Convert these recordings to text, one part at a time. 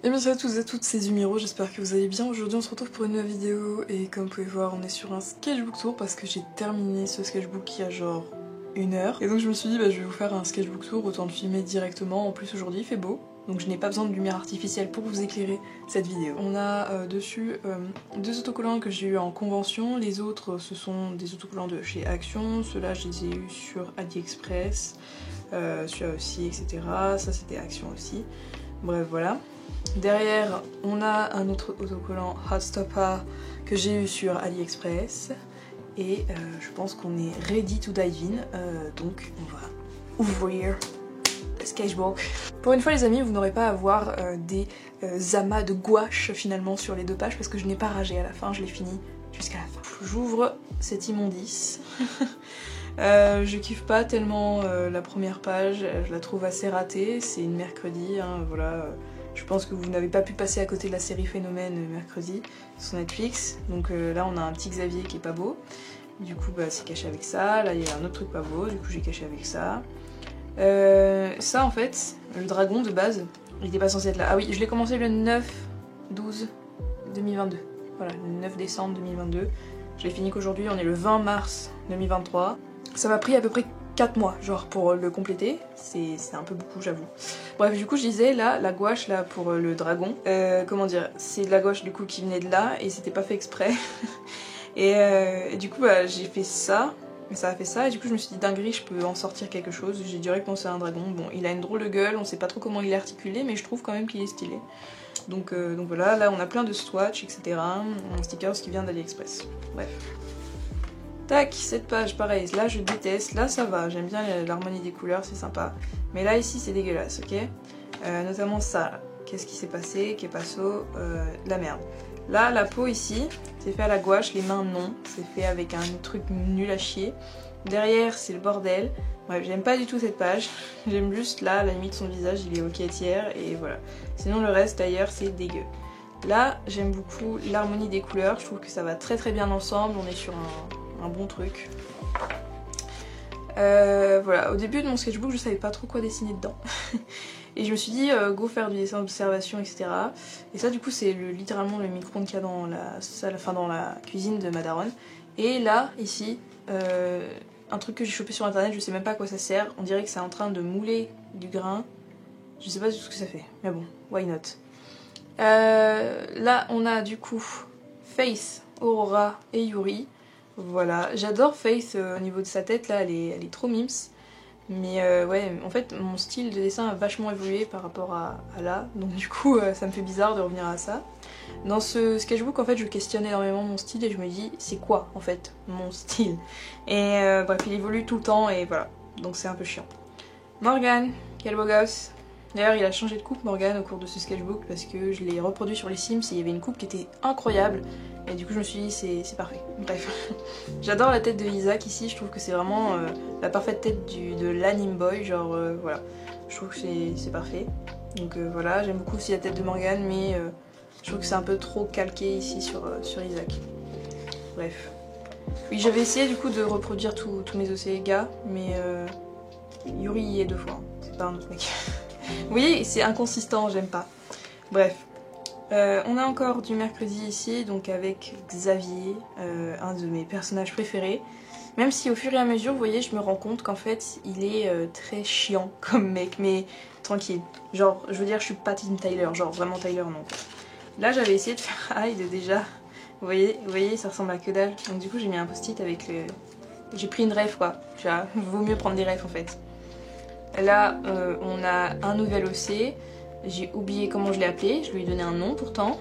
Et bien salut à tous et à toutes, c'est Zumiro, j'espère que vous allez bien. Aujourd'hui on se retrouve pour une nouvelle vidéo et comme vous pouvez voir on est sur un sketchbook tour parce que j'ai terminé ce sketchbook il y a genre 1 heure. Et donc je me suis dit bah je vais vous faire un sketchbook tour, autant le filmer directement. En plus aujourd'hui il fait beau, donc je n'ai pas besoin de lumière artificielle pour vous éclairer cette vidéo. On a dessus 2 autocollants que j'ai eu en convention, les autres ce sont des autocollants de chez Action, ceux-là je les ai eu sur AliExpress, celui-là aussi etc. Ça c'était Action aussi, bref voilà. Derrière, on a un autre autocollant Hot Stopper que j'ai eu sur AliExpress. Et je pense qu'on est ready to dive in. Donc on va ouvrir le sketchbook. Pour une fois les amis, vous n'aurez pas à voir des amas de gouache finalement sur les 2 pages parce que je n'ai pas ragé à la fin, je l'ai fini jusqu'à la fin. J'ouvre cette immondice. Je kiffe pas tellement la première page, je la trouve assez ratée, c'est une mercredi, hein, voilà. Je pense que vous n'avez pas pu passer à côté de la série Phénomène mercredi sur Netflix. Donc là on a un petit Xavier qui est pas beau. Du coup bah, c'est caché avec ça. Là il y a un autre truc pas beau, du coup j'ai caché avec ça. Ça en fait, le dragon de base, il était pas censé être là. Ah oui, je l'ai commencé le 9/12/2022. Voilà, le 9 décembre 2022. Je l'ai fini qu'aujourd'hui, on est le 20 mars 2023. Ça m'a pris à peu près 4 mois, genre, pour le compléter. C'est un peu beaucoup, j'avoue. Bref, du coup, je disais, là, la gouache, là, pour le dragon, comment dire, c'est de la gouache, du coup, qui venait de là, et c'était pas fait exprès. et du coup, bah, j'ai fait ça, et ça a fait ça, et du coup, je me suis dit, dinguerie, je peux en sortir quelque chose. J'ai direct pensé à un dragon. Bon, il a une drôle de gueule, on sait pas trop comment il est articulé, mais je trouve quand même qu'il est stylé. Donc voilà, là, on a plein de swatchs, etc. Un stickers qui vient d'AliExpress. Bref. Tac, cette page, pareil, là je déteste, là ça va, j'aime bien l'harmonie des couleurs, c'est sympa. Mais là ici c'est dégueulasse, ok, notamment ça, qu'est-ce qui s'est passé, qu'est passo, la merde. Là, la peau ici, c'est fait à la gouache, les mains non, c'est fait avec un truc nul à chier. Derrière c'est le bordel, bref, j'aime pas du tout cette page, j'aime juste là, à la limite son visage, il est ok tiers, et voilà. Sinon le reste d'ailleurs c'est dégueu. Là, j'aime beaucoup l'harmonie des couleurs, je trouve que ça va très très bien ensemble, on est sur un bon truc. Voilà, au début de mon sketchbook, je savais pas trop quoi dessiner dedans. Et je me suis dit, go faire du dessin d'observation, etc. Et ça, du coup, c'est littéralement le micro-ondes qu'il y a dans la salle, enfin dans la cuisine de ma daronne. Et là, ici, un truc que j'ai chopé sur internet, je sais même pas à quoi ça sert. On dirait que c'est en train de mouler du grain. Je sais pas du tout ce que ça fait. Mais bon, why not. Là, on a du coup Faith, Aurora et Yuri. Voilà, j'adore Faith au niveau de sa tête, là, elle est trop mimes. Mais ouais, en fait, mon style de dessin a vachement évolué par rapport à là. Donc du coup, ça me fait bizarre de revenir à ça. Dans ce sketchbook, en fait, je questionne énormément mon style et je me dis, c'est quoi, en fait, mon style? Et bref, il évolue tout le temps et voilà. Donc c'est un peu chiant. Morgan, quel beau gosse! D'ailleurs, il a changé de coupe, Morgan, au cours de ce sketchbook parce que je l'ai reproduit sur les Sims et il y avait une coupe qui était incroyable. Et du coup, je me suis dit, c'est parfait. Bref. J'adore la tête de Isaac ici, je trouve que c'est vraiment la parfaite tête de l'anime boy. Genre, voilà. Je trouve que c'est parfait. Donc voilà, j'aime beaucoup aussi la tête de Morgan, mais je trouve que c'est un peu trop calqué ici sur Isaac. Bref. Oui, j'avais essayé du coup de reproduire tous mes gars, mais Yuri y est 2 fois. C'est pas un autre mec. Oui, c'est inconsistant, j'aime pas. Bref. On a encore du mercredi ici, donc avec Xavier, un de mes personnages préférés. Même si au fur et à mesure, vous voyez, je me rends compte qu'en fait, il est très chiant comme mec, mais tranquille. Genre, je veux dire, je suis pas Team Tyler, genre vraiment Tyler non. Là, j'avais essayé de faire Hyde déjà. Vous voyez, ça ressemble à que dalle. Donc du coup, j'ai mis un post-it avec le... J'ai pris une ref, quoi. Genre, vaut mieux prendre des refs en fait. Là, on a un nouvel OC. J'ai oublié comment je l'ai appelé, je lui ai donné un nom pourtant.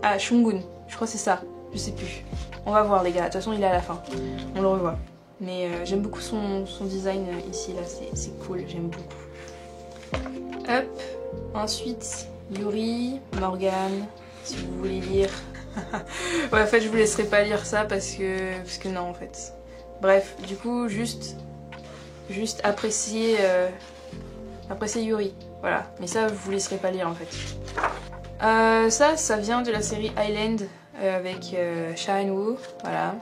Ah, Shungun, je crois que c'est ça, je sais plus. On va voir les gars, de toute façon il est à la fin, on le revoit. Mais j'aime beaucoup son design ici, là, c'est cool, j'aime beaucoup. Hop, ensuite Yuri, Morgan, si vous voulez lire. Ouais, en fait je vous laisserai pas lire ça parce que non en fait. Bref, du coup juste apprécier Yuri. Voilà, mais ça vous laisserez pas lire en fait. Ça vient de la série Island avec Shine-Woo, voilà.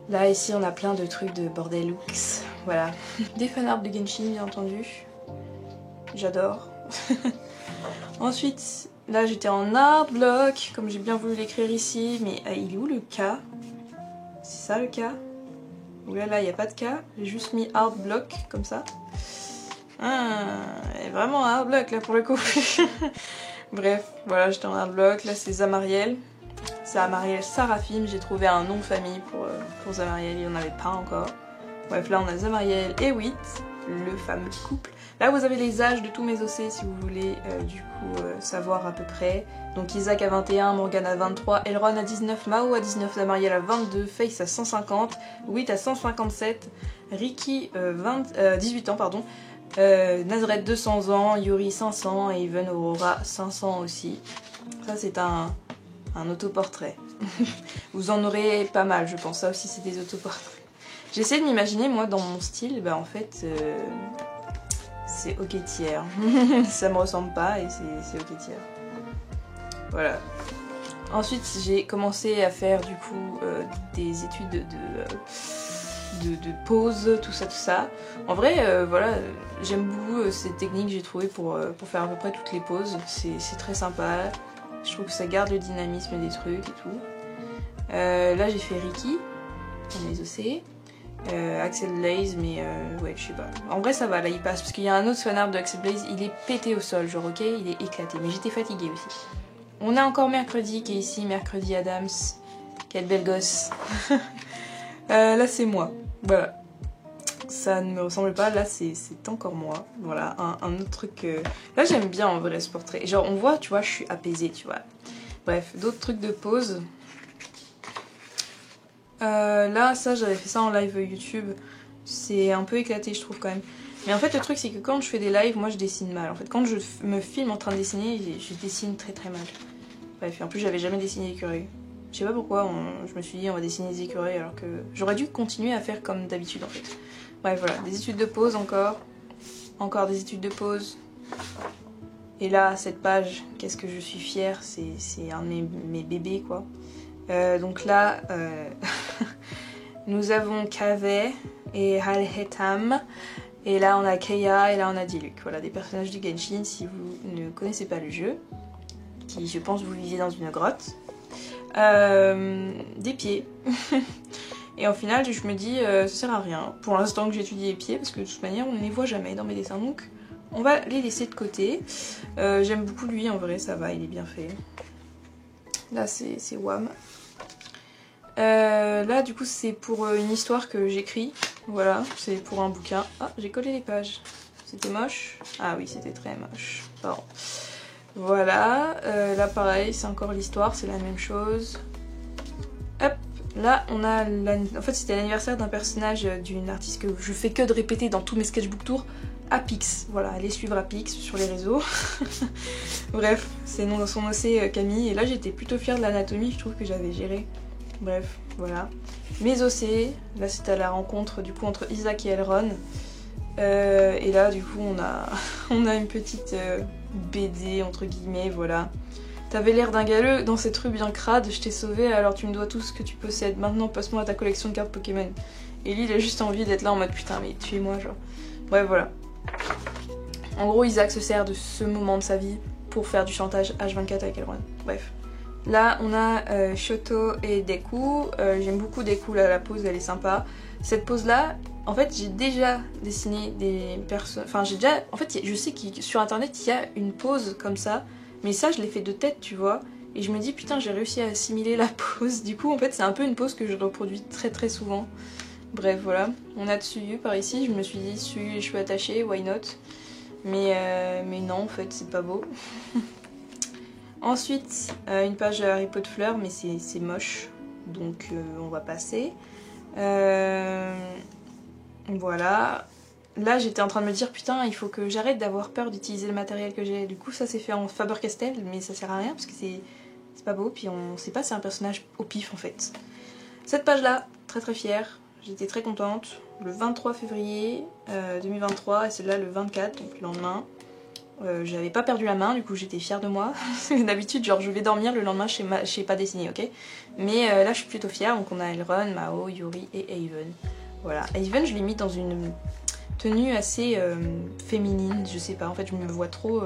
Là ici on a plein de trucs de bordel looks, voilà. Des fanarts de Genshin bien entendu, j'adore. Ensuite, là j'étais en art block, comme j'ai bien voulu l'écrire ici, mais il est où le K? C'est ça le K? Oulala, il n'y a pas de K, j'ai juste mis art block comme ça. Ah, elle est vraiment art block là pour le coup. Bref, voilà, j'étais en art block, là c'est Zamariel. Zamariel Saraphim, j'ai trouvé un nom de famille pour Zamariel, il n'y en avait pas encore. Bref, là on a Zamariel et Witt, le fameux couple. Là vous avez les âges de tous mes OC si vous voulez du coup savoir à peu près. Donc Isaac à 21, Morgan à 23, Elron à 19, Mao à 19, Zamariel à 22, Face à 150, Witt à 157, Ricky 18 ans pardon, Nazareth 200 ans, Yuri 500 et Even Aurora 500 aussi. Ça c'est un autoportrait. Vous en aurez pas mal je pense, ça aussi c'est des autoportraits. J'essaie de m'imaginer moi dans mon style, bah en fait c'est hockeytière. Ça me ressemble pas et c'est hockeytière. Voilà. Ensuite j'ai commencé à faire du coup des études de pose, tout ça. En vrai voilà, j'aime beaucoup cette technique que j'ai trouvée pour faire à peu près toutes les poses. C'est très sympa. Je trouve que ça garde le dynamisme des trucs et tout. Là j'ai fait Ricky, dans les OC. Axel Blaze, mais ouais, je sais pas. En vrai, ça va, là il passe. Parce qu'il y a un autre fanart de Axel Blaze, il est pété au sol, genre ok, il est éclaté. Mais j'étais fatiguée aussi. On a encore Mercredi qui est ici, Mercredi Adams. Quelle belle gosse. Là, c'est moi. Voilà. Ça ne me ressemble pas, là c'est encore moi. Voilà, un autre truc. Là, j'aime bien en vrai ce portrait. Genre, on voit, tu vois, je suis apaisée, tu vois. Bref, d'autres trucs de pose. Là, ça, j'avais fait ça en live YouTube. C'est un peu éclaté, je trouve, quand même. Mais en fait, le truc, c'est que quand je fais des lives, moi, je dessine mal. En fait, quand je me filme en train de dessiner, je dessine très très mal. Bref, et en plus, j'avais jamais dessiné d'écureuil. Je sais pas pourquoi, je me suis dit, on va dessiner des écureuils, alors que j'aurais dû continuer à faire comme d'habitude, en fait. Bref, voilà, des études de pose encore. Encore des études de pose. Et là, cette page, qu'est-ce que je suis fière, c'est un de mes bébés, quoi. Donc là, nous avons Kaveh et Alhetam. Et là, on a Keia et là, on a Diluc. Voilà, des personnages du Genshin si vous ne connaissez pas le jeu. Qui, je pense, vous vivez dans une grotte. Des pieds. Et en final, je me dis, ça sert à rien. Pour l'instant que j'étudie les pieds, parce que de toute manière, on ne les voit jamais dans mes dessins. Donc, on va les laisser de côté. J'aime beaucoup lui, en vrai, ça va, il est bien fait. Là, c'est Wham. Là, du coup, c'est pour une histoire que j'écris. Voilà, c'est pour un bouquin. Ah, j'ai collé les pages. C'était moche? Ah oui, c'était très moche. Pardon. Voilà, là, pareil, c'est encore l'histoire, c'est la même chose. Hop, là, on a... En fait, c'était l'anniversaire d'un personnage d'une artiste que je fais que de répéter dans tous mes sketchbook tours. Apix, voilà, allez suivre Apix sur les réseaux. Bref, c'est son OC Camille, et là j'étais plutôt fière de l'anatomie, je trouve que j'avais géré. Bref, voilà. Mes OC, là c'était à la rencontre du coup entre Isaac et Elron. Et là du coup on a une petite BD entre guillemets, voilà. T'avais l'air d'un galeux dans cette rue bien crade, je t'ai sauvé alors tu me dois tout ce que tu possèdes. Maintenant passe-moi ta collection de cartes Pokémon. Et lui il a juste envie d'être là en mode putain mais tuez-moi genre. Bref voilà. En gros, Isaac se sert de ce moment de sa vie pour faire du chantage H24 avec Elron. Bref. Là, on a Shoto et Deku. J'aime beaucoup Deku, là, la pose, elle est sympa. Cette pose-là, en fait, j'ai déjà dessiné des personnes... Enfin, j'ai déjà... En fait, je sais que sur Internet, il y a une pose comme ça. Mais ça, je l'ai fait de tête, tu vois. Et je me dis, putain, j'ai réussi à assimiler la pose. Du coup, en fait, c'est un peu une pose que je reproduis très très souvent. Bref, voilà. On a Tsuyu par ici. Je me suis dit, Tsuyu les cheveux attachés, why not? Mais non, en fait, c'est pas beau. Ensuite, une page Harry Potter fleurs, mais c'est moche. Donc, on va passer. Voilà. Là, j'étais en train de me dire, putain, il faut que j'arrête d'avoir peur d'utiliser le matériel que j'ai. Du coup, ça s'est fait en Faber-Castell, mais ça sert à rien parce que c'est pas beau. Puis on sait pas, c'est un personnage au pif, en fait. Cette page-là, très très fière. J'étais très contente. Le 23 février 2023 et celle-là le 24, donc le lendemain. J'avais pas perdu la main, du coup j'étais fière de moi. D'habitude, genre je vais dormir, le lendemain je sais pas dessiner, ok? Mais là je suis plutôt fière, donc on a Elron, Mao, Yuri et Haven. Voilà, Haven je l'ai mis dans une tenue assez féminine, je sais pas, en fait je me vois trop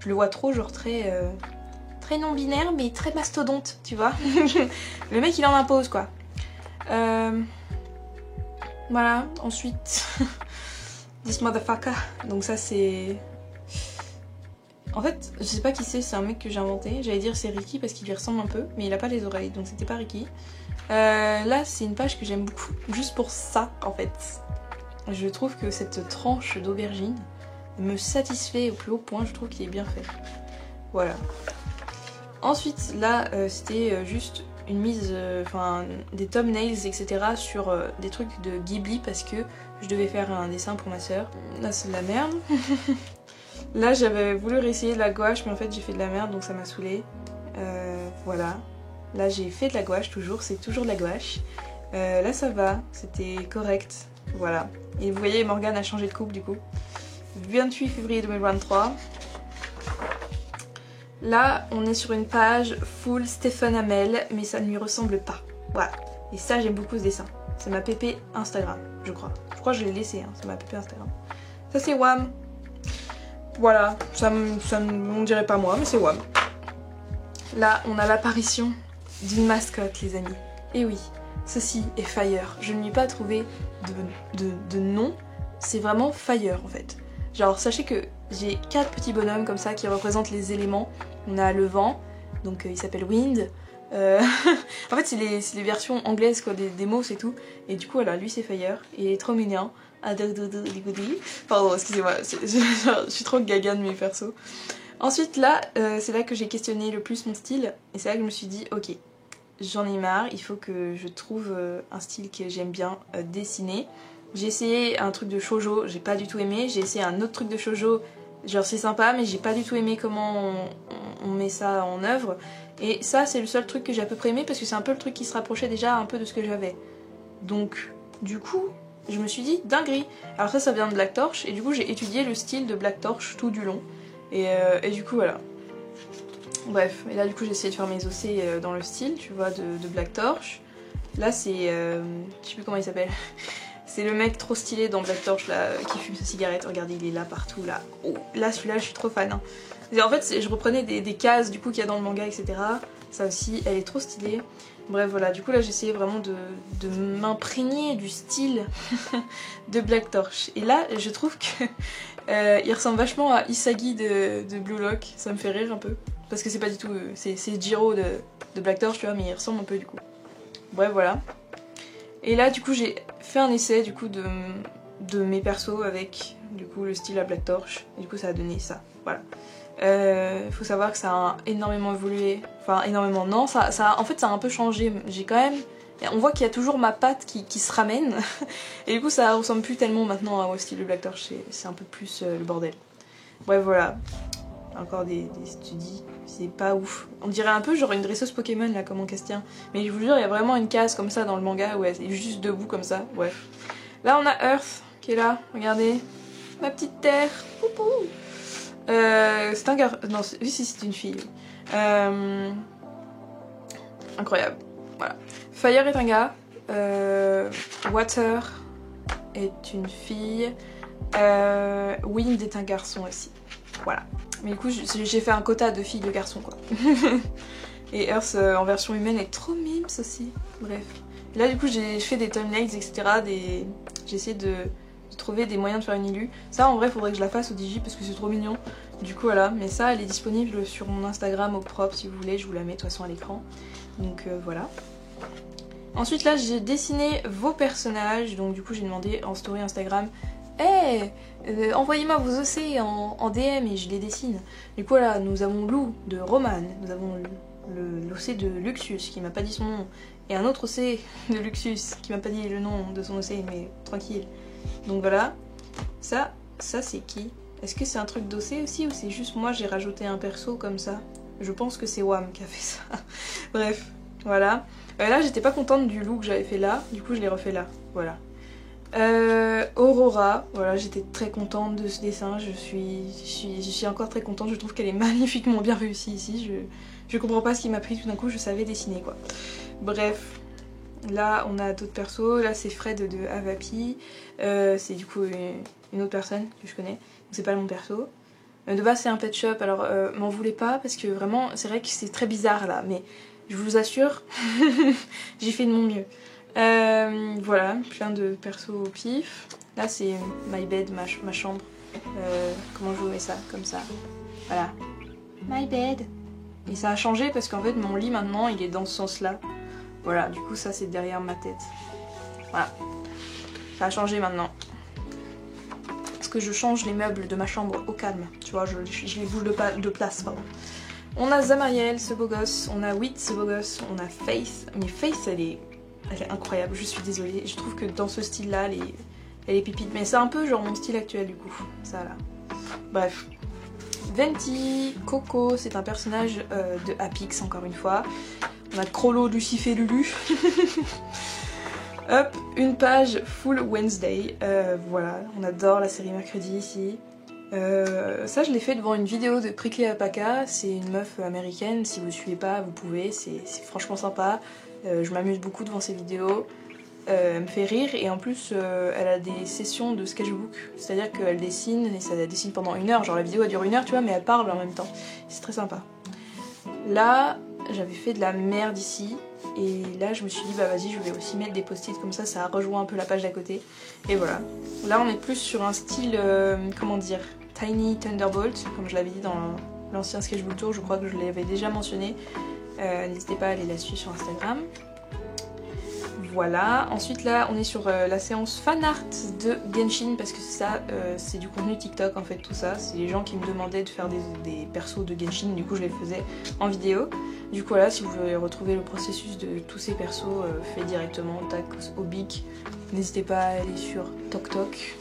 Je le vois trop genre très non-binaire mais très mastodonte, tu vois. Le mec il en impose quoi. Voilà, ensuite... This motherfucker. Donc ça c'est... En fait, je sais pas qui c'est un mec que j'ai inventé. J'allais dire c'est Ricky parce qu'il lui ressemble un peu, mais il a pas les oreilles, donc c'était pas Ricky. Là, c'est une page que j'aime beaucoup, juste pour ça en fait. Je trouve que cette tranche d'aubergine me satisfait au plus haut point, je trouve qu'il est bien fait. Voilà. Ensuite, là, c'était juste une mise, enfin, des thumbnails, etc. sur des trucs de Ghibli parce que je devais faire un dessin pour ma soeur. Là, c'est de la merde. Là, j'avais voulu réessayer de la gouache, mais en fait, j'ai fait de la merde, donc ça m'a saoulée. Voilà. Là, j'ai fait de la gouache, toujours, c'est toujours de la gouache. Là, ça va, c'était correct. Voilà. Et vous voyez, Morgane a changé de coupe, du coup. 28 février 2023. Là, on est sur une page full Stéphane Hamel, mais ça ne lui ressemble pas. Voilà. Et ça, j'aime beaucoup ce dessin. C'est ma pépé Instagram, je crois. Je crois que je l'ai laissé, hein. C'est ma pépé Instagram. Ça, c'est Wham. Voilà. On dirait pas moi, mais c'est Wham. Là, on a l'apparition d'une mascotte, les amis. Et oui, ceci est Fire. Je ne lui ai pas trouvé de nom. C'est vraiment Fire, en fait. Genre, sachez que j'ai 4 petits bonhommes comme ça qui représentent les éléments. On a le vent, donc il s'appelle Wind. En fait, c'est les versions anglaises quoi, des mots, c'est tout. Et du coup, voilà, lui c'est Fire. Et il est trop mignon. Pardon, excusez-moi, je suis trop gaga de mes persos. Ensuite, là, c'est là que j'ai questionné le plus mon style. Et c'est là que je me suis dit, ok, j'en ai marre, il faut que je trouve un style que j'aime bien dessiner. J'ai essayé un truc de shoujo, j'ai pas du tout aimé. J'ai essayé un autre truc de shoujo, genre c'est sympa, mais j'ai pas du tout aimé comment on met ça en œuvre. Et ça, c'est le seul truc que j'ai à peu près aimé parce que c'est un peu le truc qui se rapprochait déjà un peu de ce que j'avais. Donc, du coup, je me suis dit, dinguerie. Alors ça vient de Black Torch, et du coup, j'ai étudié le style de Black Torch tout du long. Et du coup, voilà. Bref, et là, du coup, j'ai essayé de faire mes OC dans le style, tu vois, de Black Torch. Là, c'est... je sais plus comment il s'appelle. C'est le mec trop stylé dans Black Torch là, qui fume sa cigarette. Regardez, il est là partout là. Oh, là celui-là je suis trop fan. Hein. En fait je reprenais des cases du coup qu'il y a dans le manga, etc. Ça aussi, elle est trop stylée. Bref voilà, du coup là j'essayais vraiment de m'imprégner du style de Black Torch. Et là je trouve que il ressemble vachement à Isagi de Blue Lock. Ça me fait rire un peu. Parce que c'est pas du tout... c'est Jiro de Black Torch tu vois, mais il ressemble un peu du coup. Bref voilà. Et là du coup j'ai fait un essai du coup de mes persos avec du coup le style à Black Torch. Et du coup ça a donné ça, voilà. Faut savoir que ça a énormément évolué. Enfin énormément non, en fait ça a un peu changé. J'ai quand même... On voit qu'il y a toujours ma patte qui se ramène. Et du coup ça ressemble plus tellement maintenant au style de Black Torch. C'est un peu plus le bordel. Bref voilà. Encore des studies, c'est pas ouf. On dirait un peu genre une dresseuse Pokémon là comme en Castien. Mais je vous jure, il y a vraiment une case comme ça dans le manga où elle est juste debout comme ça. Bref. Là on a Earth qui est là, regardez. Ma petite terre. Poupou. C'est un gars. Non, oui, si c'est une fille. Incroyable. Voilà. Fire est un gars. Water est une fille. Wind est un garçon aussi. Voilà. Mais du coup, j'ai fait un quota de filles et de garçons, quoi. Et Earth en version humaine est trop mimes aussi. Bref. Et là, du coup, j'ai fait des thumbnails, etc. J'ai essayé de trouver des moyens de faire une illu. Ça, en vrai, faudrait que je la fasse au Digi parce que c'est trop mignon. Du coup, voilà. Mais ça, elle est disponible sur mon Instagram au propre si vous voulez. Je vous la mets de toute façon à l'écran. Donc, voilà. Ensuite, là, j'ai dessiné vos personnages. Donc, du coup, j'ai demandé en story Instagram... Hey, envoyez-moi vos OC en DM et je les dessine. Du coup là, nous avons Lou de Roman, nous avons l'OC de Luxus qui m'a pas dit son nom, et un autre OC de Luxus qui m'a pas dit le nom de son OC, mais tranquille. Donc voilà, ça c'est qui? Est-ce que c'est un truc d'OC aussi ou c'est juste moi j'ai rajouté un perso comme ça? Je pense que c'est Wham qui a fait ça. Bref, voilà. Là j'étais pas contente du look que j'avais fait là, du coup je l'ai refait là, voilà. Aurora, voilà, j'étais très contente de ce dessin, je suis encore très contente, je trouve qu'elle est magnifiquement bien réussie ici, je comprends pas ce qui m'a pris tout d'un coup, je savais dessiner quoi. Bref, là on a d'autres persos, là c'est Fred de Avapi, c'est du coup une autre personne que je connais, donc c'est pas mon perso. De base c'est un pet shop, alors m'en voulez pas parce que vraiment c'est vrai que c'est très bizarre là, mais je vous assure, j'ai fait de mon mieux. Voilà, plein de persos au pif. Là c'est my bed, ma chambre. Comment je vous mets ça, comme ça. Voilà. My bed. Et ça a changé parce qu'en fait mon lit maintenant il est dans ce sens là. Voilà, du coup ça c'est derrière ma tête. Voilà. Ça a changé maintenant. Parce que je change les meubles de ma chambre au calme. Tu vois, je les bouge de place, pardon. On a Zamariel, ce beau gosse. On a Wit, ce beau gosse. On a Faith. Mais Faith, elle est incroyable. Je suis désolée. Je trouve que dans ce style-là, elle est pipite. Mais c'est un peu genre mon style actuel du coup. Ça là. Bref. Venti, Coco, c'est un personnage de Apix encore une fois. On a Crollo, Lucifer, Lulu. Hop, une page full Wednesday. Voilà, on adore la série mercredi ici. Ça je l'ai fait devant une vidéo de Prickly Alpaca. C'est une meuf américaine. Si vous ne suivez pas, vous pouvez. C'est franchement sympa. Je m'amuse beaucoup devant ses vidéos. Elle me fait rire et en plus elle a des sessions de sketchbook, c'est-à-dire qu'elle dessine et ça dessine pendant 1 heure, genre la vidéo elle dure 1 heure tu vois, mais elle parle en même temps, c'est très sympa. Là j'avais fait de la merde ici et là je me suis dit bah vas-y je vais aussi mettre des post-it comme ça rejoint un peu la page d'à côté et voilà. Là on est plus sur un style comment dire, Tiny Thunderbolt comme je l'avais dit dans l'ancien sketchbook tour, je crois que je l'avais déjà mentionné, n'hésitez pas à aller la suivre sur Instagram. Voilà, ensuite là on est sur la séance fan art de Genshin parce que ça c'est du contenu TikTok en fait tout ça, c'est les gens qui me demandaient de faire des persos de Genshin, du coup je les faisais en vidéo. Du coup là si vous voulez retrouver le processus de tous ces persos fait directement, tac au bic, n'hésitez pas à aller sur TokTok.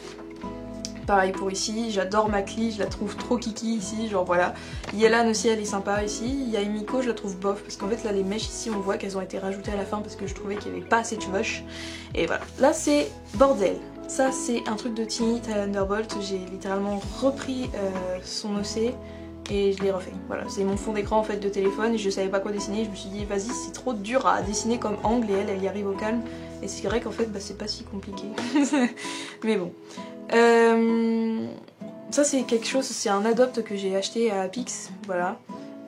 Pareil pour ici, j'adore Makli, je la trouve trop kiki ici, genre voilà. Yelan aussi elle est sympa ici, Yaimiko je la trouve bof parce qu'en fait là les mèches ici on voit qu'elles ont été rajoutées à la fin parce que je trouvais qu'il n'y avait pas assez de chevauches. Et voilà, là c'est bordel. Ça c'est un truc de Tiny Thunderbolt, j'ai littéralement repris son OC et je l'ai refait. Voilà, c'est mon fond d'écran en fait de téléphone et je savais pas quoi dessiner, je me suis dit vas-y c'est trop dur à dessiner comme angle et elle y arrive au calme. Et c'est vrai qu'en fait bah, c'est pas si compliqué. Mais bon. Ça c'est quelque chose, c'est un adopt que j'ai acheté à Apix, voilà.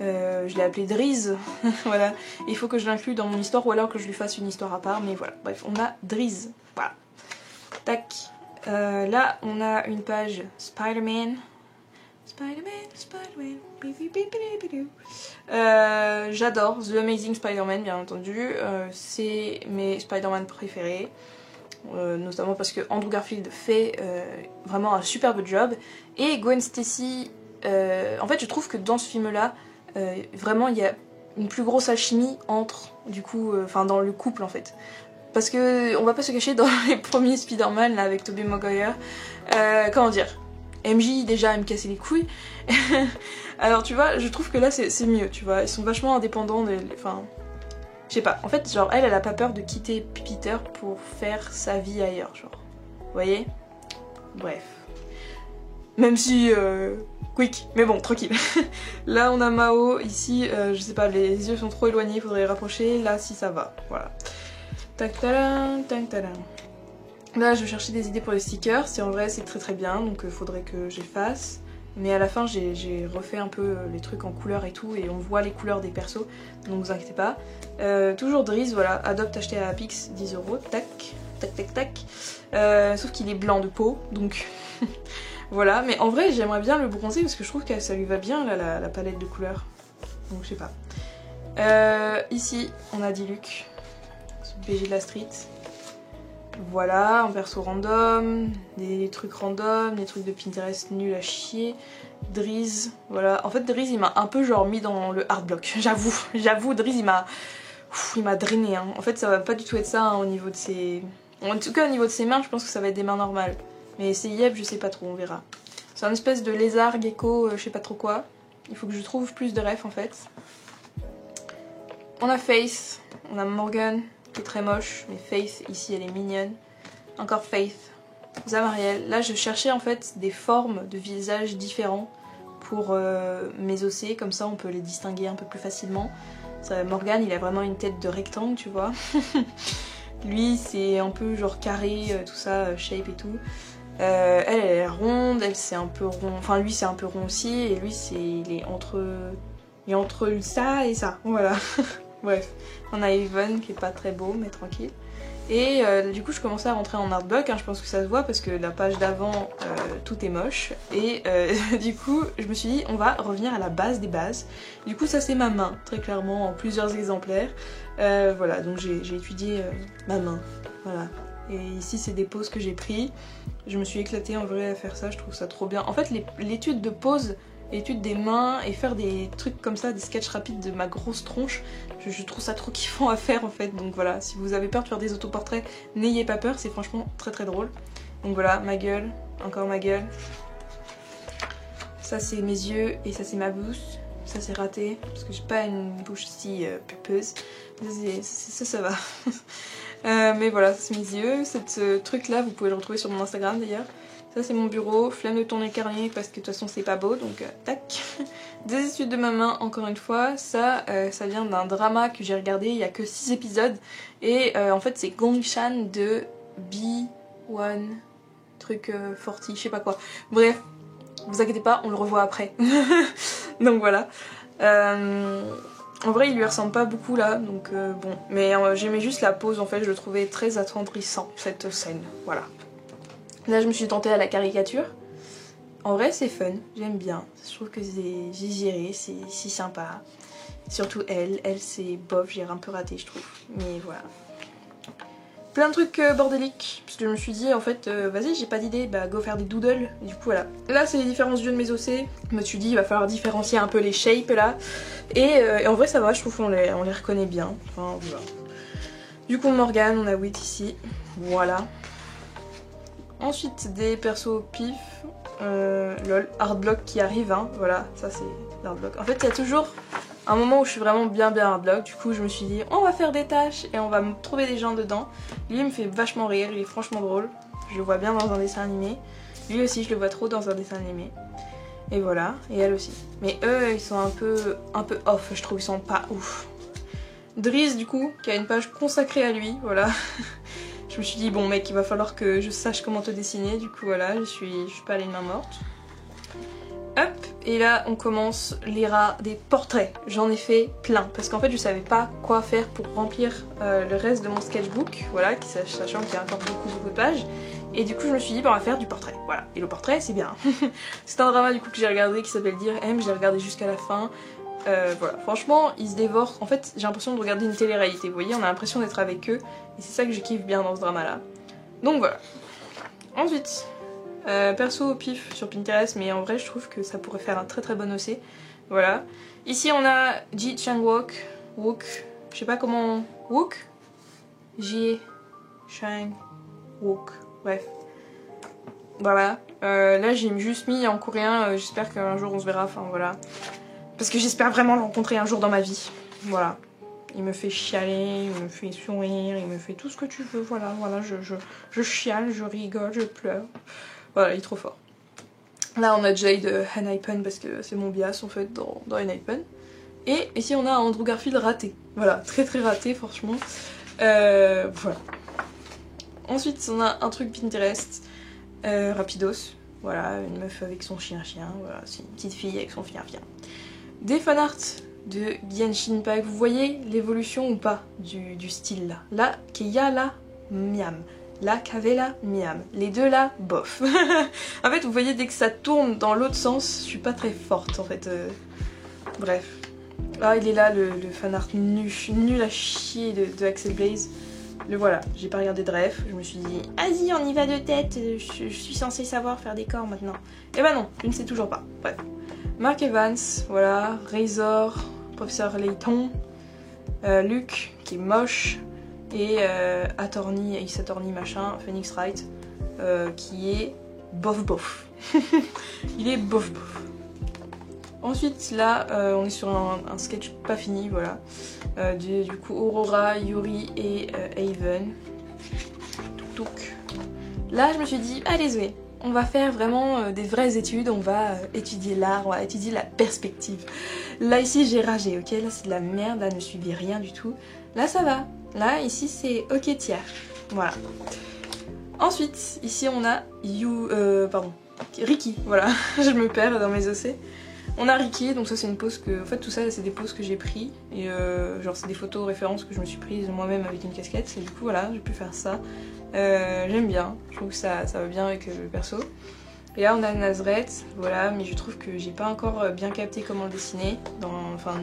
Je l'ai appelé Driz, voilà. Il faut que je l'inclue dans mon histoire ou alors que je lui fasse une histoire à part, mais voilà. Bref, on a Driz, voilà. Tac. Là, on a une page Spider-Man. J'adore The Amazing Spider-Man, bien entendu. C'est mes Spider-Man préférés. Notamment parce que Andrew Garfield fait vraiment un superbe job et Gwen Stacy en fait je trouve que dans ce film là vraiment il y a une plus grosse alchimie entre du coup enfin dans le couple en fait parce que on va pas se cacher dans les premiers Spider-Man là avec Tobey Maguire comment dire, MJ déjà elle me cassait les couilles alors tu vois je trouve que là c'est mieux tu vois, ils sont vachement indépendants enfin je sais pas, en fait genre elle a pas peur de quitter Peter pour faire sa vie ailleurs genre, vous voyez. Bref. Même si quick, mais bon tranquille. Là on a Mao, ici je sais pas, les yeux sont trop éloignés, faudrait les rapprocher, là si ça va, voilà. Tac tadam, tac tadam. Là je cherchais des idées pour les stickers, c'est en vrai c'est très bien donc faudrait que j'efface. Mais à la fin j'ai refait un peu les trucs en couleur et tout et on voit les couleurs des persos donc vous inquiétez pas. Toujours Driz, voilà, Adopt acheté à Apix, 10 €, tac, tac tac tac. Sauf qu'il est blanc de peau donc voilà, mais en vrai j'aimerais bien le bronzer parce que je trouve que ça lui va bien là, la palette de couleurs. Donc je sais pas. Ici on a Diluc, BG de la street. Voilà, un perso random, des trucs random, des trucs de Pinterest nuls à chier. Driz, voilà. En fait Driz il m'a un peu genre mis dans le hard block, j'avoue Driz il m'a drainé hein. En fait ça va pas du tout être ça hein, au niveau de ses... En tout cas au niveau de ses mains je pense que ça va être des mains normales. Mais ses yeux je sais pas trop, on verra. C'est une espèce de lézard, gecko, je sais pas trop quoi. Il faut que je trouve plus de refs en fait. On a Faith, on a Morgan qui est très moche, mais Faith ici elle est mignonne. Encore Faith, Zamariel. Là je cherchais en fait des formes de visages différents pour mes OC, comme ça on peut les distinguer un peu plus facilement. Ça, Morgan il a vraiment une tête de rectangle tu vois. Lui c'est un peu genre carré, tout ça, shape et tout. Elle est ronde, elle c'est un peu rond, enfin lui c'est un peu rond aussi, et lui il est entre ça et ça, voilà. Bref, on a Evan qui est pas très beau mais tranquille. Et du coup je commençais à rentrer en artblock, hein, je pense que ça se voit parce que la page d'avant tout est moche. Et du coup je me suis dit on va revenir à la base des bases. Du coup ça c'est ma main, très clairement en plusieurs exemplaires. Voilà, donc j'ai étudié ma main, voilà. Et ici c'est des poses que j'ai pris. Je me suis éclatée en vrai à faire ça, je trouve ça trop bien. En fait l'étude de pose, l'étude des mains et faire des trucs comme ça, des sketchs rapides de ma grosse tronche, je trouve ça trop kiffant à faire en fait. Donc voilà, si vous avez peur de faire des autoportraits, n'ayez pas peur, c'est franchement très très drôle. Donc voilà, ma gueule, encore ma gueule. Ça c'est mes yeux et ça c'est ma bouche. Ça c'est raté parce que j'ai pas une bouche si pulpeuse. Ça va. Mais voilà, ça c'est mes yeux. Ce truc là vous pouvez le retrouver sur mon Instagram d'ailleurs. Ça c'est mon bureau, flemme de tourner le carnet parce que de toute façon c'est pas beau, donc tac. Des études de ma main encore une fois, ça vient d'un drama que j'ai regardé, il y a que 6 épisodes. Et en fait c'est Gongshan de B1 truc 40, je sais pas quoi. Bref, vous inquiétez pas, on le revoit après. Donc voilà. En vrai il lui ressemble pas beaucoup là, donc bon. Mais j'aimais juste la pose en fait, je le trouvais très attendrissant cette scène, voilà. Là je me suis tentée à la caricature. En vrai c'est fun, j'aime bien. Je trouve que j'ai géré, c'est sympa. Surtout elle c'est bof, j'ai un peu raté je trouve. Mais voilà. Plein de trucs bordéliques, parce que je me suis dit en fait vas-y j'ai pas d'idée, bah go faire des doodles. Et du coup voilà. Là c'est les différents yeux de mes ossets. Je me suis dit il va falloir différencier un peu les shapes là. Et en vrai ça va, je trouve qu'on les reconnaît bien. Enfin voilà. Du coup Morgane, on a Wit ici. Voilà. Ensuite des persos pif, lol, hardblock qui arrive, hein, voilà, ça c'est l'hardblock. En fait il y a toujours un moment où je suis vraiment bien hardblock, du coup je me suis dit on va faire des tâches et on va me trouver des gens dedans. Lui il me fait vachement rire, il est franchement drôle, je le vois bien dans un dessin animé. Lui aussi je le vois trop dans un dessin animé. Et voilà, et elle aussi. Mais eux ils sont un peu off, je trouve, ils sont pas ouf. Dries du coup, qui a une page consacrée à lui, voilà. Je me suis dit bon mec il va falloir que je sache comment te dessiner, du coup voilà, je suis pas allée de main morte. Hop, et là on commence l'era des portraits. J'en ai fait plein parce qu'en fait je savais pas quoi faire pour remplir le reste de mon sketchbook, voilà, sachant qu'il y a encore beaucoup de pages. Et du coup je me suis dit bah, on va faire du portrait, voilà. Et le portrait c'est bien. C'est un drama du coup que j'ai regardé qui s'appelle Dear M, je l'ai regardé jusqu'à la fin. Voilà, franchement ils se dévorent, en fait j'ai l'impression de regarder une télé-réalité, vous voyez, on a l'impression d'être avec eux et c'est ça que je kiffe bien dans ce drama là. Donc voilà. Ensuite, perso au pif sur Pinterest, mais en vrai je trouve que ça pourrait faire un très bon OC, voilà. Ici on a Ji Chang-wook, je sais pas comment, Wook, Ji Chang-wook, bref. Voilà, là j'ai juste mis en coréen, j'espère qu'un jour on se verra, enfin voilà. Parce que j'espère vraiment le rencontrer un jour dans ma vie. Voilà. Il me fait chialer, il me fait sourire, il me fait tout ce que tu veux. Voilà, je chiale, je rigole, je pleure. Voilà, il est trop fort. Là, on a Jay de Enhypen parce que c'est mon bias en fait dans Enhypen. Et ici, on a Andrew Garfield raté. Voilà, très raté, franchement. Voilà. Ensuite, on a un truc Pinterest. Rapidos. Voilà, une meuf avec son chien. Voilà, c'est une petite fille avec son chien. Des fanarts de Genshin Impact, vous voyez l'évolution ou pas du style là. Là, Keia là, miam. Là, Kave là, miam. Les deux là, bof. En fait, vous voyez, dès que ça tourne dans l'autre sens, je suis pas très forte en fait. Bref. Ah, il est là le fanart nul à chier de Axel Blaze. Le voilà, j'ai pas regardé de ref, je me suis dit vas-y on y va de tête, je suis censée savoir faire des corps maintenant. Et bah non, je ne sais toujours pas, bref. Mark Evans, voilà, Razor, Professeur Layton, Luke qui est moche, et Ace Attorney machin, Phoenix Wright, qui est bof. Il est bof. Ensuite là on est sur un sketch pas fini, voilà, du coup Aurora, Yuri et Haven. Touk. Là je me suis dit allez Zoé, on va faire vraiment des vraies études, on va étudier l'art, on va étudier la perspective. Là ici j'ai ragé, ok, là c'est de la merde, là ne suivez rien du tout. Là ça va, là ici c'est ok tiers, voilà. Ensuite, ici on a Ricky, voilà, je me perds dans mes OC. On a Ricky, donc ça c'est une pose que... En fait tout ça c'est des poses que j'ai pris et genre c'est des photos références que je me suis prises moi-même avec une casquette et du coup voilà j'ai pu faire ça. J'aime bien, je trouve que ça va bien avec le perso. Et là on a Nazareth, voilà, mais je trouve que j'ai pas encore bien capté comment le dessiner, enfin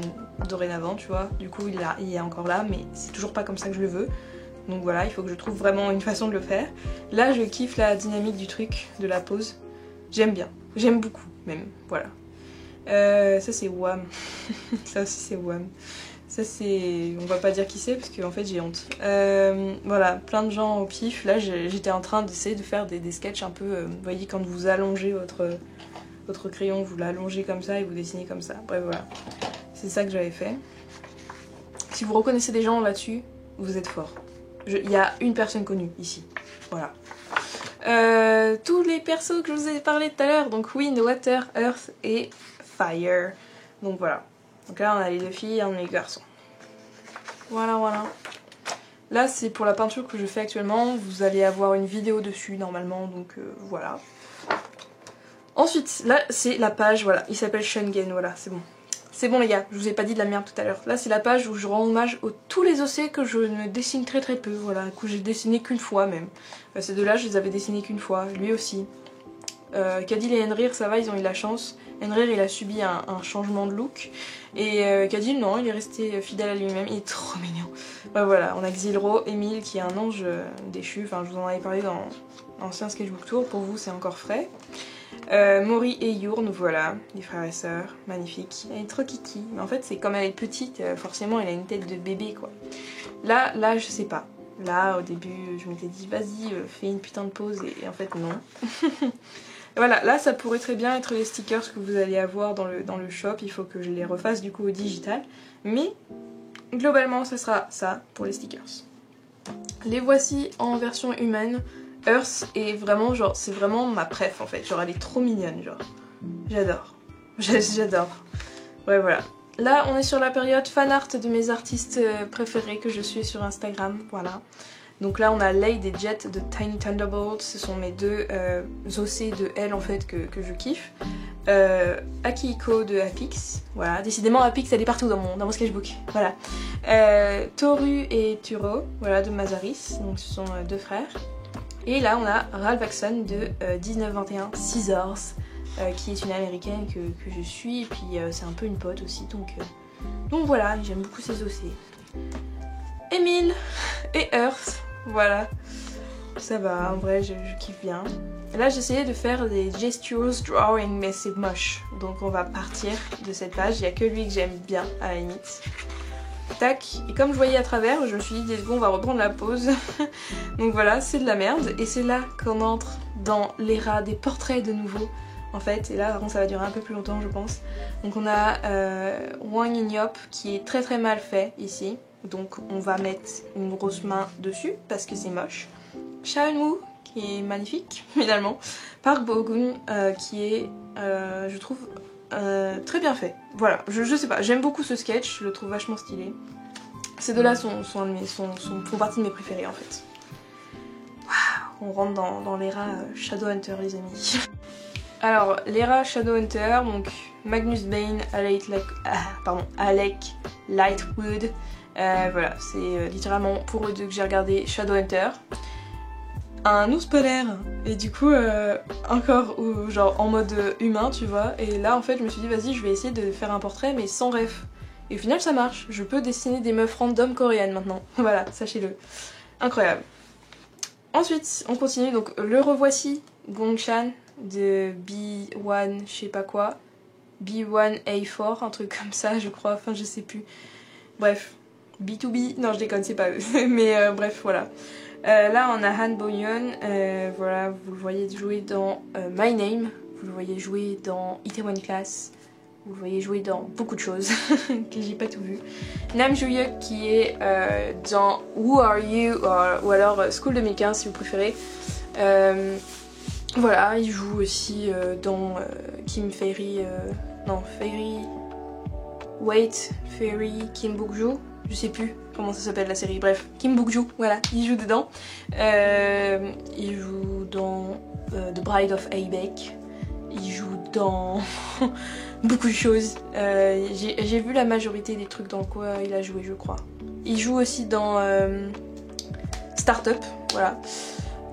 dorénavant tu vois, du coup il est encore là mais c'est toujours pas comme ça que je le veux. Donc voilà, il faut que je trouve vraiment une façon de le faire. Là je kiffe la dynamique du truc, de la pose, j'aime bien, j'aime beaucoup même, voilà. Ça c'est Wham. Ça aussi c'est Wham. Ça c'est... On va pas dire qui c'est parce qu'en fait j'ai honte. Voilà, plein de gens au pif. Là j'étais en train d'essayer de faire des sketchs un peu... vous voyez quand vous allongez votre crayon, vous l'allongez comme ça et vous dessinez comme ça. Bref voilà. C'est ça que j'avais fait. Si vous reconnaissez des gens là-dessus, vous êtes forts. Il y a une personne connue ici. Voilà. Tous les persos que je vous ai parlé tout à l'heure, donc Wind, Water, Earth et Fire. Donc voilà. Donc là on a les deux filles, on a les garçons. Voilà voilà. Là c'est pour la peinture que je fais actuellement. Vous allez avoir une vidéo dessus normalement, donc voilà. Ensuite, là c'est la page, voilà. Il s'appelle Shungen, voilà, c'est bon. C'est bon les gars, je vous ai pas dit de la merde tout à l'heure. Là c'est la page où je rends hommage à tous les OC que je ne dessine très peu, voilà, que j'ai dessiné qu'une fois même. Ces deux là je les avais dessinés qu'une fois, lui aussi. Kadil et Henrir ça va, ils ont eu la chance. Henrir il a subi un changement de look. Et Kadil non, il est resté fidèle à lui-même, il est trop mignon. Bah voilà, on a Xilro, Emile qui est un ange déchu, enfin je vous en avais parlé dans l'ancien Sketchbook Tour, pour vous c'est encore frais. Mori et Yurn, voilà, les frères et sœurs, magnifiques. Elle est trop kiki, mais en fait c'est comme elle est petite, forcément elle a une tête de bébé quoi. Là je sais pas. Là au début je m'étais dit vas-y fais une putain de pause et en fait non. Voilà, là ça pourrait très bien être les stickers que vous allez avoir dans le shop, il faut que je les refasse du coup au digital. Mais globalement ça sera ça pour les stickers. Les voici en version humaine. Earth est vraiment genre, c'est vraiment ma préf en fait, genre elle est trop mignonne genre. J'adore. J'adore. Ouais voilà. Là on est sur la période fan art de mes artistes préférés que je suis sur Instagram, voilà. Donc là on a Lade et Jet de Tiny Thunderbolt, ce sont mes deux OC de elle en fait que je kiffe. Akihiko de Apix, voilà, décidément Apix elle est partout dans mon sketchbook, voilà. Toru et Turo, voilà, de Mazaris, donc ce sont deux frères. Et là on a Ralvaxon de 1921 Scissors, qui est une américaine que je suis, et puis c'est un peu une pote aussi, donc voilà, j'aime beaucoup ces OC. Emile et Earth, voilà, ça va, en vrai je kiffe bien. Et là j'essayais de faire des gestures drawing mais c'est moche, donc on va partir de cette page, il n'y a que lui que j'aime bien à la limite. Tac, et comme je voyais à travers, je me suis dit des secondes on va reprendre la pause. Donc voilà, c'est de la merde, et c'est là qu'on entre dans l'ère des portraits de nouveau en fait, et là par contre ça va durer un peu plus longtemps je pense. Donc on a Wang Inyop qui est très mal fait ici, donc on va mettre une grosse main dessus parce que c'est moche. Shaenwoo qui est magnifique finalement. Park Bo-gun qui est je trouve très bien fait. Voilà, je sais pas, j'aime beaucoup ce sketch, je le trouve vachement stylé. Ces deux là font partie de mes préférés en fait. Waouh, on rentre dans l'era Shadowhunter les amis. Alors, l'era Shadowhunter, donc Magnus Bane, Alec Lightwood, voilà, c'est littéralement pour eux deux que j'ai regardé Shadowhunter. Un ours polaire, et du coup, encore genre en mode humain, tu vois, et là en fait je me suis dit vas-y je vais essayer de faire un portrait mais sans ref. Et au final ça marche, je peux dessiner des meufs random coréennes maintenant, voilà, sachez-le. Incroyable. Ensuite, on continue, donc le revoici, Gongshan de B1 je sais pas quoi, B1A4, un truc comme ça je crois, enfin je sais plus. Bref, B2B, non je déconne, c'est pas eux, mais bref voilà. Là on a Han Bo-yeon, voilà, vous le voyez jouer dans My Name, vous le voyez jouer dans Itaewon Class, vous le voyez jouer dans beaucoup de choses que j'ai pas tout vu. Nam Joo-hyuk qui est dans Who Are You, ou alors School 2015 si vous préférez. Voilà, il joue aussi dans Kim Fairy, non Fairy, Wait, Fairy, Kim Bok-joo, je sais plus comment ça s'appelle la série, bref, Kim Bok-joo, voilà, il joue dedans. Il joue dans The Bride of Aabeck, il joue dans beaucoup de choses. J'ai vu la majorité des trucs dans quoi il a joué, je crois. Il joue aussi dans Startup, voilà.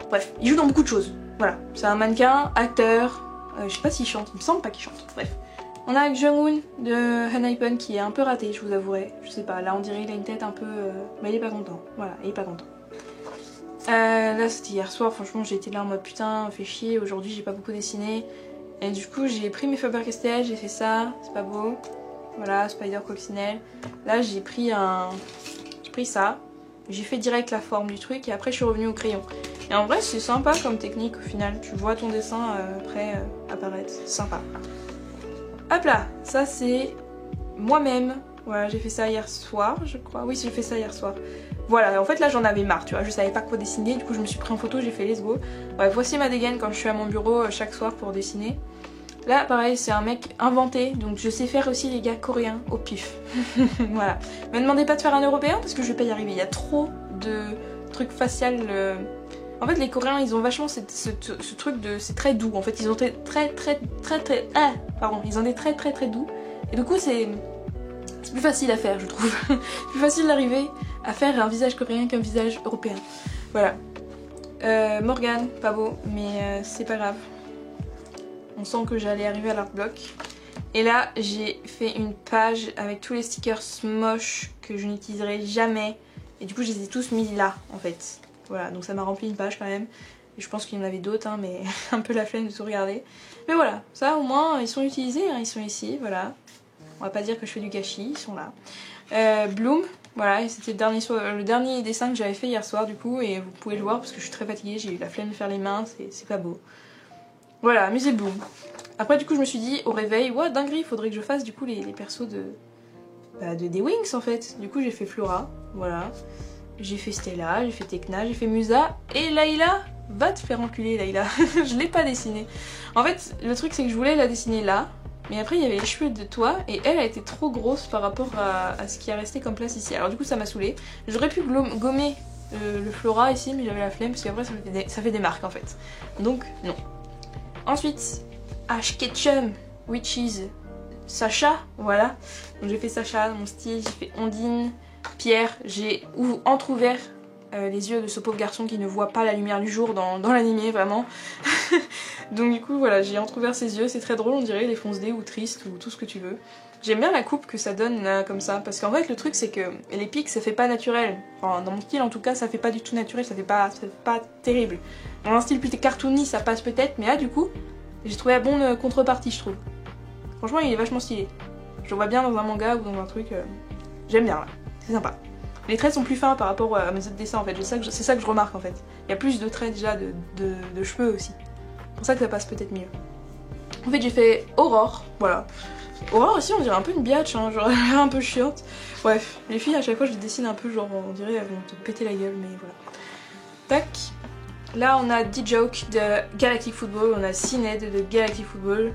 Bref, il joue dans beaucoup de choses, voilà. C'est un mannequin, acteur, je sais pas s'il chante, il me semble pas qu'il chante, bref. On a Jung-hoon de Enhypen qui est un peu raté, je vous avouerai. Je sais pas, là on dirait qu'il a une tête un peu... mais il est pas content, voilà, il est pas content. Là c'était hier soir, franchement j'ai été là en mode putain, fait chier, aujourd'hui j'ai pas beaucoup dessiné. Et du coup j'ai pris mes Faber-Castell, j'ai fait ça, c'est pas beau. Voilà, Spider Coccinelle. Là j'ai pris ça, j'ai fait direct la forme du truc et après je suis revenue au crayon. Et en vrai c'est sympa comme technique au final, tu vois ton dessin après apparaître, c'est sympa. Hop là, ça c'est moi-même. Voilà, j'ai fait ça hier soir, je crois. Oui, j'ai fait ça hier soir. Voilà, en fait là j'en avais marre, tu vois, je savais pas quoi dessiner, du coup je me suis pris en photo, j'ai fait let's go. Ouais, voici ma dégaine quand je suis à mon bureau chaque soir pour dessiner. Là, pareil, c'est un mec inventé, donc je sais faire aussi les gars coréens au pif. Voilà. Me demandez pas de faire un européen parce que je vais pas y arriver, il y a trop de trucs facial. En fait, les Coréens, ils ont vachement ce truc de... C'est très doux, en fait, ils ont ils ont des traits très doux. Et du coup, c'est plus facile à faire, je trouve. Plus facile d'arriver à faire un visage coréen qu'un visage européen. Voilà. Morgane, pas beau, mais c'est pas grave. On sent que j'allais arriver à l'art block. Et là, j'ai fait une page avec tous les stickers moches que je n'utiliserai jamais. Et du coup, je les ai tous mis là, en fait. Voilà, donc ça m'a rempli une page quand même. Et je pense qu'il y en avait d'autres, hein, mais un peu la flemme de tout regarder. Mais voilà, ça au moins, ils sont utilisés, hein, ils sont ici, voilà. On va pas dire que je fais du gâchis, ils sont là. Bloom, voilà, et c'était le dernier dessin que j'avais fait hier soir du coup. Et vous pouvez le voir parce que je suis très fatiguée, j'ai eu la flemme de faire les mains, c'est pas beau. Voilà, musée Bloom. Après du coup je me suis dit au réveil, ouais dinguerie, il faudrait que je fasse du coup les persos des Wings en fait. Du coup j'ai fait Flora, voilà. J'ai fait Stella, j'ai fait Tekna, j'ai fait Musa et Layla. Va te faire enculer Layla. Je l'ai pas dessinée. En fait le truc c'est que je voulais la dessiner là. Mais après il y avait les cheveux de toi et elle a été trop grosse par rapport à ce qui a resté comme place ici. Alors du coup ça m'a saoulée. J'aurais pu gommer le Flora ici mais j'avais la flemme parce qu'après ça fait des marques en fait. Donc non. Ensuite, Ash Ketchum, which is Sacha, voilà. Donc j'ai fait Sacha dans mon style, j'ai fait Ondine, Pierre, j'ai entrouvert les yeux de ce pauvre garçon qui ne voit pas la lumière du jour dans l'animé, vraiment. Donc du coup voilà, j'ai entrouvert ses yeux, c'est très drôle, on dirait les fonce dés ou triste ou tout ce que tu veux. J'aime bien la coupe que ça donne là, comme ça, parce qu'en fait le truc c'est que les pics ça fait pas naturel. Enfin dans mon style en tout cas ça fait pas du tout naturel, ça fait pas terrible. Dans un style plus cartoony ça passe peut-être, mais là du coup j'ai trouvé la bonne contrepartie je trouve. Franchement il est vachement stylé. Je le vois bien dans un manga ou dans un truc, j'aime bien là, c'est sympa. Les traits sont plus fins par rapport à mes autres dessins en fait, c'est ça que je remarque en fait. Il y a plus de traits déjà de cheveux aussi. C'est pour ça que ça passe peut-être mieux. En fait j'ai fait Aurore, voilà. Aurore aussi on dirait un peu une biatch, hein, genre elle est un peu chiante. Bref, les filles à chaque fois je les dessine un peu genre on dirait elles vont te péter la gueule mais voilà. Tac. Là on a D-Joke de Galactic Football, on a Cined de Galactic Football,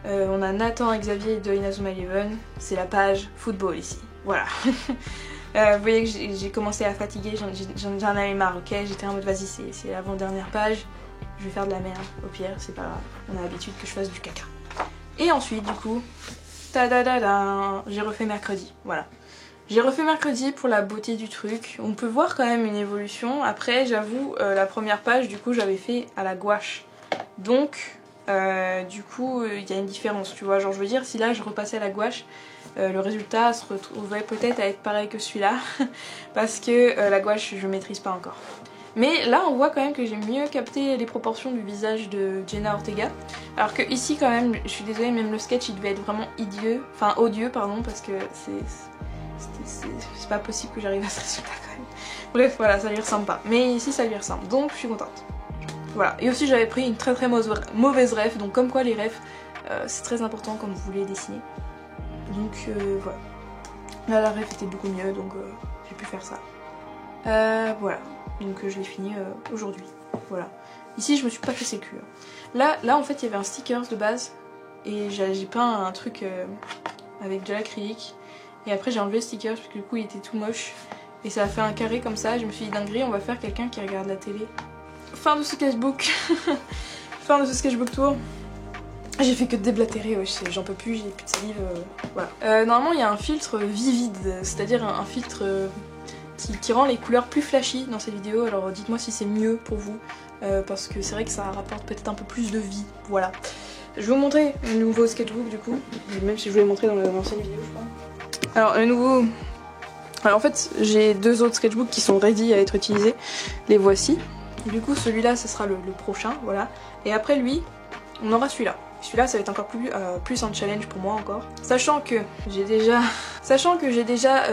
on a Nathan Xavier de Inazuma Eleven, c'est la page football ici, voilà. Vous voyez que j'ai commencé à fatiguer, j'en avais marre, ok, j'étais en mode vas-y c'est l'avant-dernière page, je vais faire de la merde, au pire c'est pas grave, on a l'habitude que je fasse du caca. Et ensuite du coup, j'ai refait mercredi, voilà. J'ai refait mercredi pour la beauté du truc, on peut voir quand même une évolution. Après j'avoue la première page du coup j'avais fait à la gouache, donc du coup il y a une différence tu vois, genre je veux dire si là je repassais à la gouache, le résultat se retrouverait peut-être à être pareil que celui-là parce que la gouache je maîtrise pas encore. Mais là on voit quand même que j'ai mieux capté les proportions du visage de Jenna Ortega. Alors que ici quand même, je suis désolée, même le sketch il devait être vraiment odieux pardon, parce que c'est pas possible que j'arrive à ce résultat quand même. Bref voilà, ça lui ressemble pas. Mais ici ça lui ressemble, donc je suis contente. Voilà, et aussi j'avais pris une très mauvaise ref, donc comme quoi les refs c'est très important quand vous voulez dessiner. Donc voilà. Là la ref était beaucoup mieux donc j'ai pu faire ça. Voilà, donc je l'ai fini aujourd'hui. Voilà. Ici je me suis pas fait sécu. Là en fait il y avait un sticker de base et j'ai peint un truc avec de l'acrylique Et après j'ai enlevé le sticker parce que du coup il était tout moche. Et ça a fait un carré comme ça, je me suis dit dinguerie, on va faire quelqu'un qui regarde la télé. Fin de ce sketchbook. Fin de ce sketchbook tour. J'ai fait que déblatérer, ouais, j'en peux plus, j'ai plus de salive, voilà. Normalement il y a un filtre vivide, c'est-à-dire un filtre qui rend les couleurs plus flashy dans ces vidéos, alors dites-moi si c'est mieux pour vous, parce que c'est vrai que ça rapporte peut-être un peu plus de vie, voilà. Je vais vous montrer le nouveau sketchbook du coup, même si je vous l'ai montré dans l'ancienne vidéo je crois. Alors le nouveau... Alors en fait j'ai deux autres sketchbooks qui sont ready à être utilisés, les voici. Du coup celui-là ce sera le prochain, voilà. Et après lui, on aura celui-là. Celui-là ça va être encore plus un challenge pour moi encore. Sachant que j'ai déjà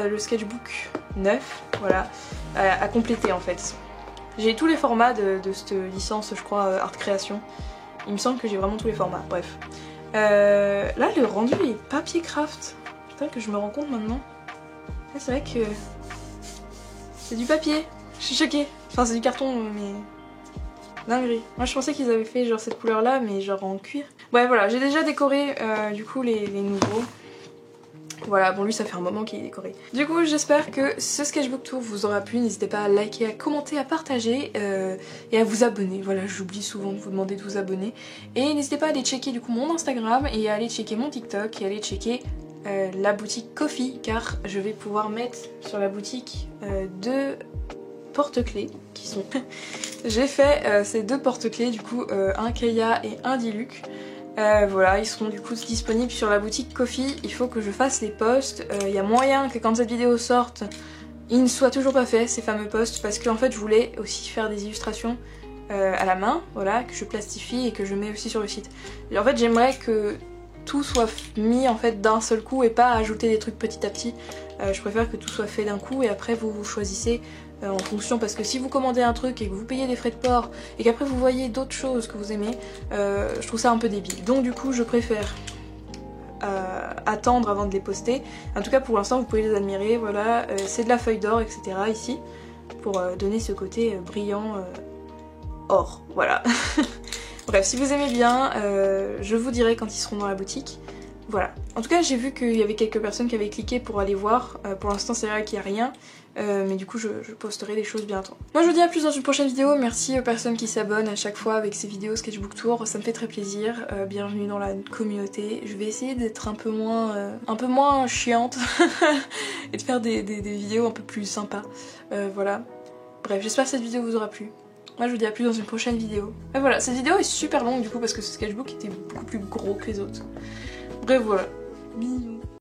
le sketchbook neuf, voilà, à compléter en fait. J'ai tous les formats de cette licence je crois Art Création. Il me semble que j'ai vraiment tous les formats, bref. Là le rendu est papier craft. Putain que je me rends compte maintenant. Là c'est vrai que c'est du papier. Je suis choquée. Enfin c'est du carton mais... dinguerie. Moi je pensais qu'ils avaient fait genre cette couleur là mais genre en cuir. Ouais voilà, j'ai déjà décoré du coup les nouveaux. Voilà, bon lui ça fait un moment qu'il est décoré. Du coup j'espère que ce sketchbook tour vous aura plu, n'hésitez pas à liker, à commenter, à partager et à vous abonner. Voilà, j'oublie souvent de vous demander de vous abonner. Et n'hésitez pas à aller checker du coup mon Instagram et à aller checker mon TikTok et à aller checker la boutique Ko-fi car je vais pouvoir mettre sur la boutique deux porte-clés qui sont... J'ai fait ces deux porte-clés du coup, un Keia et un Diluc. Voilà, ils seront du coup disponibles sur la boutique Ko-fi. Il faut que je fasse les posts. Il y a moyen que quand cette vidéo sorte, ils ne soient toujours pas faits ces fameux posts parce qu'en fait je voulais aussi faire des illustrations à la main, voilà, que je plastifie et que je mets aussi sur le site. Et en fait j'aimerais que tout soit mis en fait d'un seul coup et pas ajouter des trucs petit à petit. Je préfère que tout soit fait d'un coup et après vous choisissez en fonction, parce que si vous commandez un truc et que vous payez des frais de port et qu'après vous voyez d'autres choses que vous aimez, je trouve ça un peu débile. Donc du coup je préfère attendre avant de les poster. En tout cas pour l'instant vous pouvez les admirer, voilà, c'est de la feuille d'or etc ici, pour donner ce côté brillant or, voilà. Bref, si vous aimez bien, je vous dirai quand ils seront dans la boutique. Voilà. En tout cas, j'ai vu qu'il y avait quelques personnes qui avaient cliqué pour aller voir. Pour l'instant, c'est vrai qu'il n'y a rien. Mais du coup, je posterai des choses bientôt. Moi, je vous dis à plus dans une prochaine vidéo. Merci aux personnes qui s'abonnent à chaque fois avec ces vidéos Sketchbook Tour. Ça me fait très plaisir. Bienvenue dans la communauté. Je vais essayer d'être un peu moins chiante et de faire des vidéos un peu plus sympas. Voilà. Bref, j'espère que cette vidéo vous aura plu. Moi je vous dis à plus dans une prochaine vidéo. Et voilà, cette vidéo est super longue du coup parce que ce sketchbook était beaucoup plus gros que les autres. Bref voilà. Bisous.